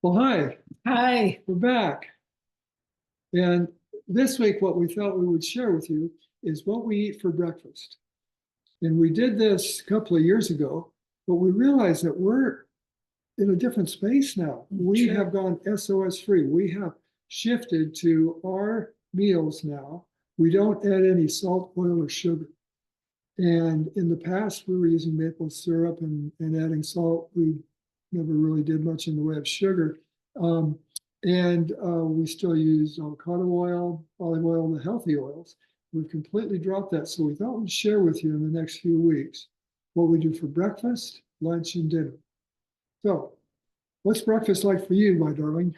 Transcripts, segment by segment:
Well, hi, Hi. we're back. And this week, what we thought we would share with you is what we eat for breakfast. And we did this a couple of years ago, but we realized that we're in a different space now. We True. have gone SOS free. We have shifted to our meals now. We don't add any salt, oil, or sugar. And in the past, we were using maple syrup and adding salt. We never really did much in the way of sugar. Um, and we still use avocado oil, olive oil, the healthy oils. We've completely dropped that. So we thought we'd share with you in the next few weeks what we do for breakfast, lunch, and dinner. So, what's breakfast like for you, my darling?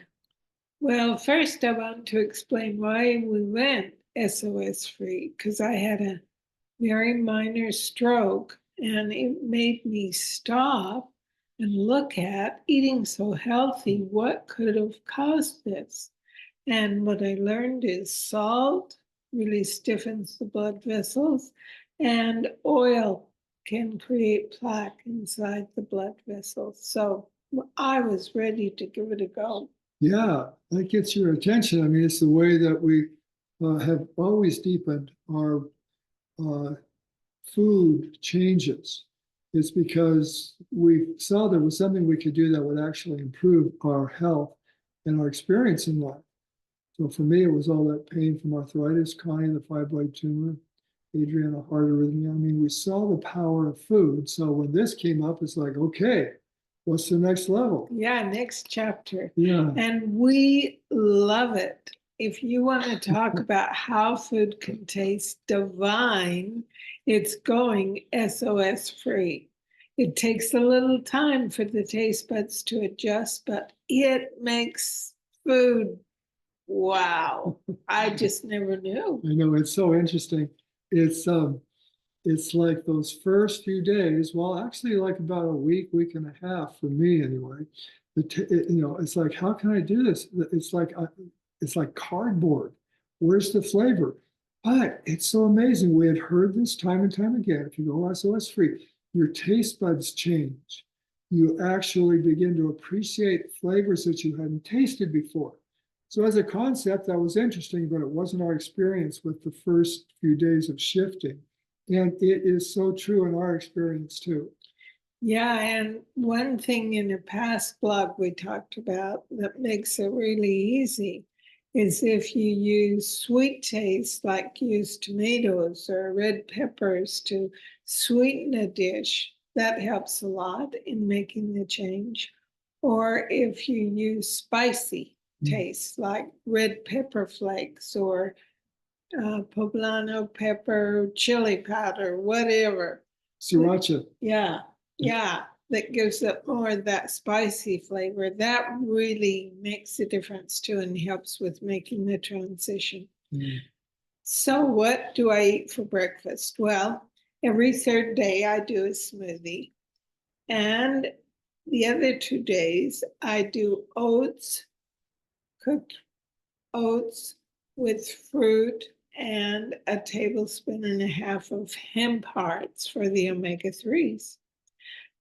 Well, first I want to explain why we went SOS free, because I had a very minor stroke and it made me stop and look at eating so healthy. What could have caused this? And what I learned is salt really stiffens the blood vessels, and oil can create plaque inside the blood vessels. So I was ready to give it a go. Yeah, that gets your attention. I mean, it's the way that we have always deepened our uh, food changes. It's because we saw there was something we could do that would actually improve our health and our experience in life. So for me, it was all that pain from arthritis, Connie, the fibroid tumor, Adriana, heart arrhythmia. I mean, we saw the power of food. So when this came up, it's like, okay, what's the next level? Yeah, next chapter. Yeah. And we love it. If you want to talk about how food can taste divine, it's going SOS free. It takes a little time for the taste buds to adjust, but it makes food wow. I just never knew. I know, it's so interesting. It's like those first few days, well, actually like about a week and a half for me anyway. It's like, how can I do this? It's like cardboard. Where's the flavor? But it's so amazing. We had heard this time and time again. If you go SOS free, your taste buds change. You actually begin to appreciate flavors that you hadn't tasted before. So as a concept, that was interesting, but it wasn't our experience with the first few days of shifting. And it is so true in our experience too. Yeah, and one thing in a past blog we talked about that makes it really easy is if you use sweet taste, like use tomatoes or red peppers to sweeten a dish, that helps a lot in making the change. Or if you use spicy taste, like red pepper flakes or poblano pepper, chili powder, whatever. Sriracha. Yeah, yeah, that gives it more of that spicy flavor. That really makes a difference too and helps with making the transition. Mm. So, what do I eat for breakfast? Well, every third day I do a smoothie. And the other 2 days I do oats, cooked oats with fruit and a tablespoon and a half of hemp hearts for the omega-3s.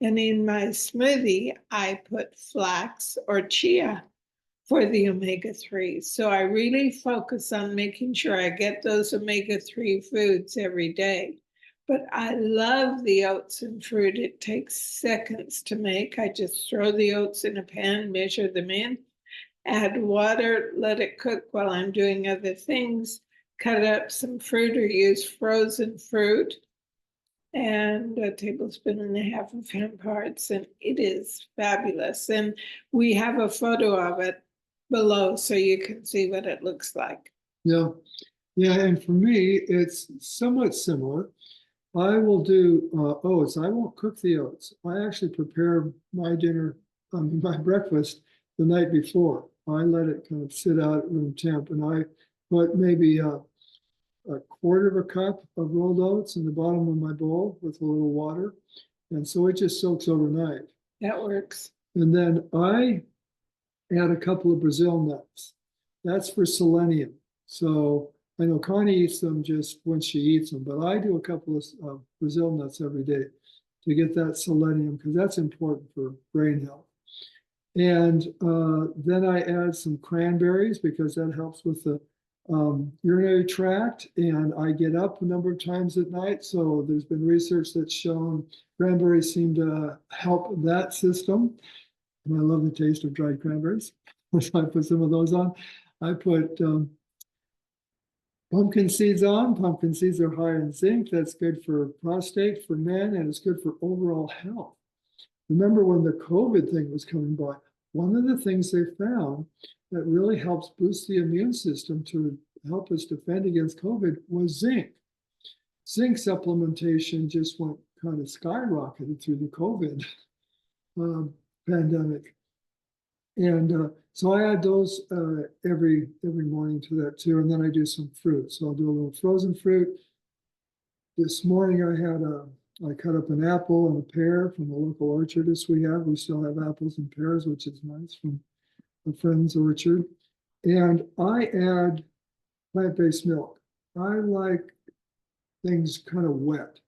And in my smoothie, I put flax or chia for the omega-3s. So I really focus on making sure I get those omega-3 foods every day. But I love the oats and fruit. It takes seconds to make. I just throw the oats in a pan, measure them in, add water, let it cook while I'm doing other things, cut up some fruit or use frozen fruit, and a tablespoon and a half of hemp hearts, and it is fabulous. And we have a photo of it below so you can see what it looks like. Yeah. Yeah. And for me, it's somewhat similar. I will do oats. I won't cook the oats. I actually prepare my dinner, my breakfast the night before. I let it kind of sit out at room temp, and I put maybe a quarter of a cup of rolled oats in the bottom of my bowl with a little water. And so it just soaks overnight. That works. And then I add a couple of Brazil nuts. That's for selenium. So I know Connie eats them just when she eats them, but I do a couple of Brazil nuts every day to get that selenium because that's important for brain health. And then I add some cranberries because that helps with the urinary tract. And I get up a number of times at night. So there's been research that's shown cranberries seem to help that system. And I love the taste of dried cranberries. So I put some of those on. I put pumpkin seeds on. Pumpkin seeds are high in zinc. That's good for prostate for men, and it's good for overall health. Remember when the COVID thing was coming by, one of the things they found that really helps boost the immune system to help us defend against COVID was zinc. Zinc supplementation just went kind of skyrocketed through the COVID pandemic. And so I add those every morning to that too. And then I do some fruit. So I'll do a little frozen fruit. This morning I cut up an apple and a pear from the local orchardist we have. We still have apples and pears, which is nice, from a friend's orchard. And I add plant-based milk. I like things kind of wet.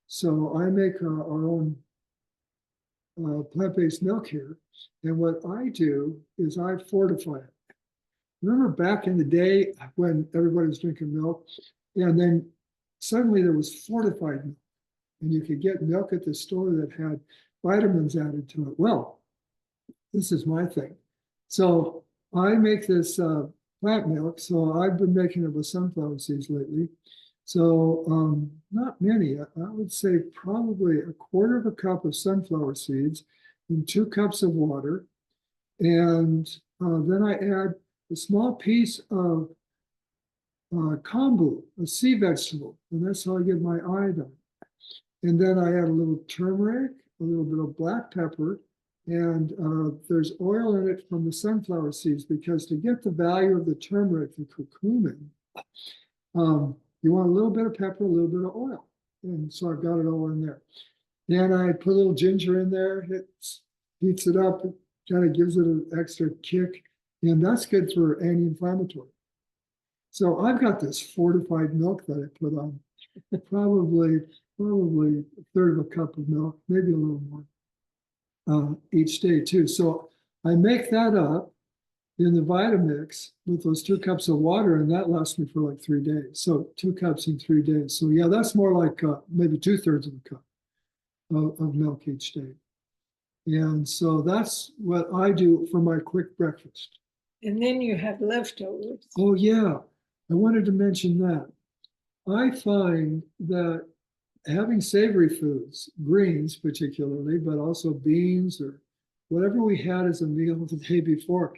So I make our own plant-based milk here. And what I do is I fortify it. Remember back in the day when everybody was drinking milk, and then suddenly there was fortified milk, and you could get milk at the store that had vitamins added to it. Well, this is my thing. So I make this plant milk. So I've been making it with sunflower seeds lately. So not many, I would say probably 1/4 of a cup of sunflower seeds in 2 cups of water. And then I add a small piece of kombu, a sea vegetable, and that's how I get my iodine. And then I add a little turmeric, a little bit of black pepper, and there's oil in it from the sunflower seeds, because to get the value of the turmeric, the curcumin, you want a little bit of pepper, a little bit of oil. And so I've got it all in there. Then I put a little ginger in there, heats it up, it kind of gives it an extra kick, and that's good for anti-inflammatory. So I've got this fortified milk that I put on, probably 1/3 of a cup of milk, maybe a little more each day too. So I make that up in the Vitamix with those 2 cups of water, and that lasts me for like 3 days. So 2 cups in 3 days. So yeah, that's more like maybe 2/3 of a cup of milk each day. And so that's what I do for my quick breakfast. And then you have leftovers. Oh yeah, I wanted to mention that. I find that having savory foods, greens particularly, but also beans or whatever we had as a meal the day before,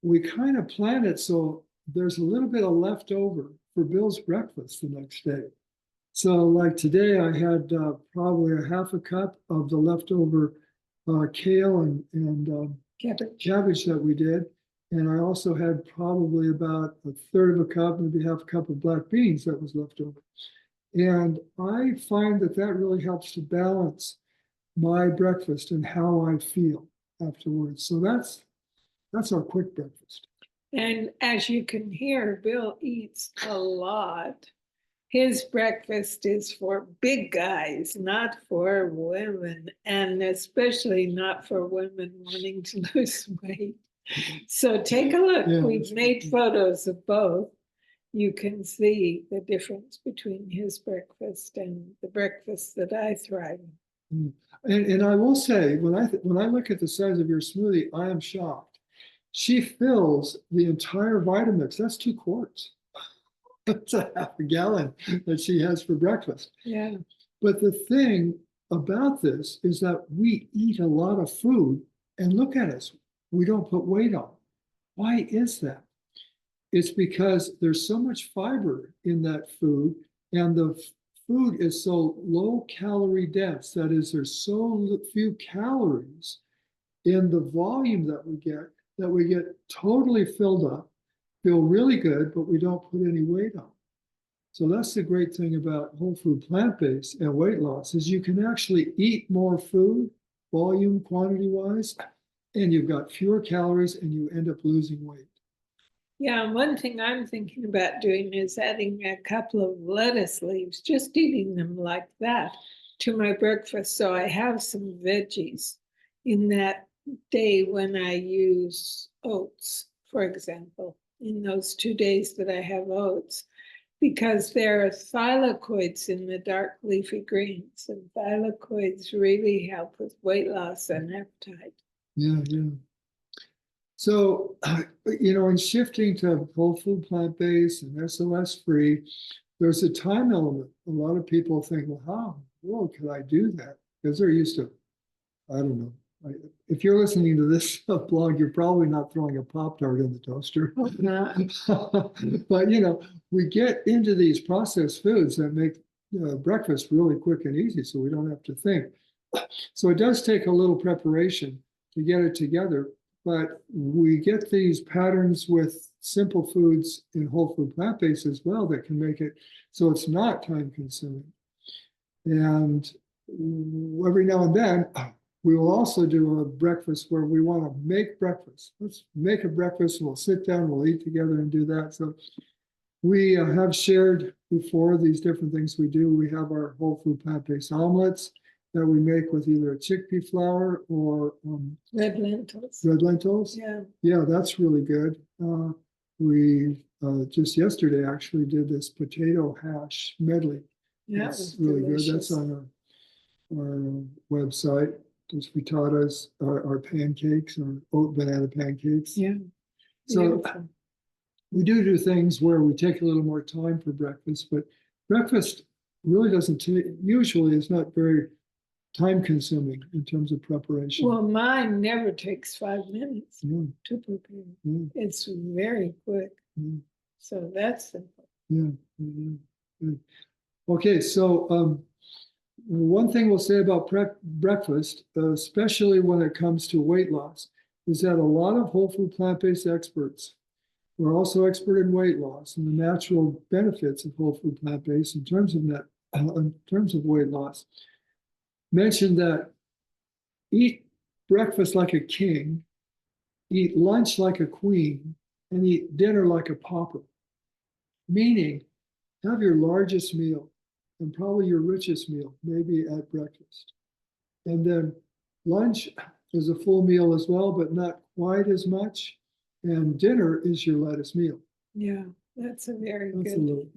we kind of plan it so there's a little bit of leftover for Bill's breakfast the next day. So like today, I had probably a 1/2 cup of the leftover kale and cabbage that we did. And I also had probably about 1/3 of a cup, maybe 1/2 cup of black beans that was left over. And I find that that really helps to balance my breakfast and how I feel afterwards. So that's our quick breakfast. And as you can hear, Bill eats a lot. His breakfast is for big guys, not for women, and especially not for women wanting to lose weight. So take a look. Yeah, We've made photos of both. You can see the difference between his breakfast and the breakfast that I thrive on. And I will say, when I look at the size of your smoothie, I am shocked. She fills the entire Vitamix. That's 2 quarts. That's a 1/2 gallon that she has for breakfast. Yeah. But the thing about this is that we eat a lot of food, and look at us, we don't put weight on. Why is that? It's because there's so much fiber in that food, and the food is so low calorie dense. That is, there's so few calories in the volume that we get totally filled up, feel really good, but we don't put any weight on. So that's the great thing about whole food plant-based and weight loss, is you can actually eat more food, volume, quantity-wise, and you've got fewer calories and you end up losing weight. Yeah, and one thing I'm thinking about doing is adding a couple of lettuce leaves, just eating them like that, to my breakfast. So I have some veggies in that day when I use oats, for example, in those 2 days that I have oats, because there are thylakoids in the dark leafy greens, and thylakoids really help with weight loss and appetite. Yeah, yeah. So, in shifting to whole food, plant-based and SOS-free, there's a time element. A lot of people think, well, how in the world could I do that? Because they're used to, I don't know. If you're listening to this blog, you're probably not throwing a Pop-Tart in the toaster. Hope not. But, we get into these processed foods that make breakfast really quick and easy, so we don't have to think. So it does take a little preparation to get it together, but we get these patterns with simple foods in whole food plant-based as well that can make it so it's not time consuming. And every now and then, we will also do a breakfast where we want to make breakfast. Let's make a breakfast, we'll sit down, we'll eat together and do that. So we have shared before these different things we do. We have our whole food plant-based omelets that we make with either a chickpea flour or Red lentils. red lentils. Yeah. Yeah, that's really good. We just yesterday actually did this potato hash medley. Yeah, That's really delicious. good. That's on our website. Just frittatas, our pancakes, our oat banana pancakes. Yeah. So Beautiful. we do things where we take a little more time for breakfast, but breakfast really doesn't usually is not very time consuming in terms of preparation. Well, mine never takes 5 minutes Yeah, to prepare. yeah, It's very quick. yeah, So that's simple. yeah, yeah, yeah. Okay, so one thing we'll say about breakfast, especially when it comes to weight loss, is that a lot of whole food plant-based experts who are also expert in weight loss and the natural benefits of whole food plant-based in terms of weight loss, mentioned that eat breakfast like a king, eat lunch like a queen, and eat dinner like a pauper. Meaning, have your largest meal and probably your richest meal, maybe at breakfast. And then lunch is a full meal as well, but not quite as much. And dinner is your lightest meal. Yeah, that's a very That's good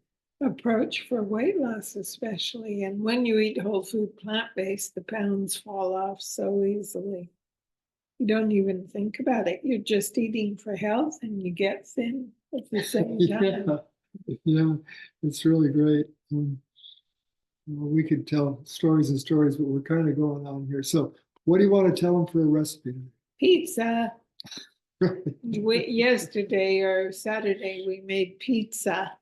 approach for weight loss, especially. And when you eat whole food plant-based, the pounds fall off so easily. You don't even think about it. You're just eating for health and you get thin at the same time. Yeah, it's really great. We could tell stories and stories, but we're kind of going on here. So what do you want to tell them for a recipe? Pizza. Yesterday or Saturday, we made pizza,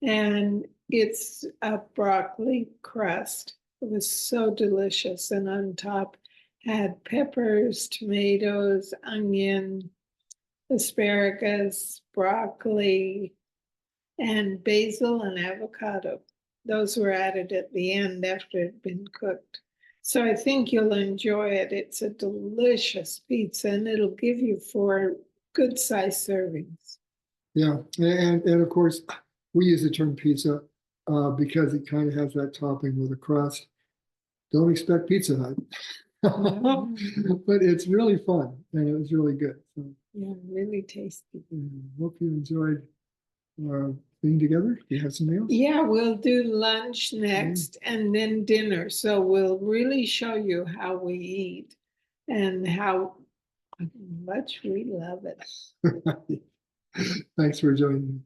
and it's a broccoli crust. It was so delicious, and on top had peppers, tomatoes, onion, asparagus, broccoli, and basil and avocado. Those were added at the end after it had been cooked. So I think you'll enjoy it. It's a delicious pizza, and it'll give you 4 good-sized servings. Yeah, and of course, we use the term pizza because it kind of has that topping with a crust. Don't expect Pizza Hut. But it's really fun, and it was really good. So, Yeah, really tasty. hope you enjoyed being together. Do you have some meals? Yeah, we'll do lunch next and then dinner. So we'll really show you how we eat and how much we love it. Thanks for joining me.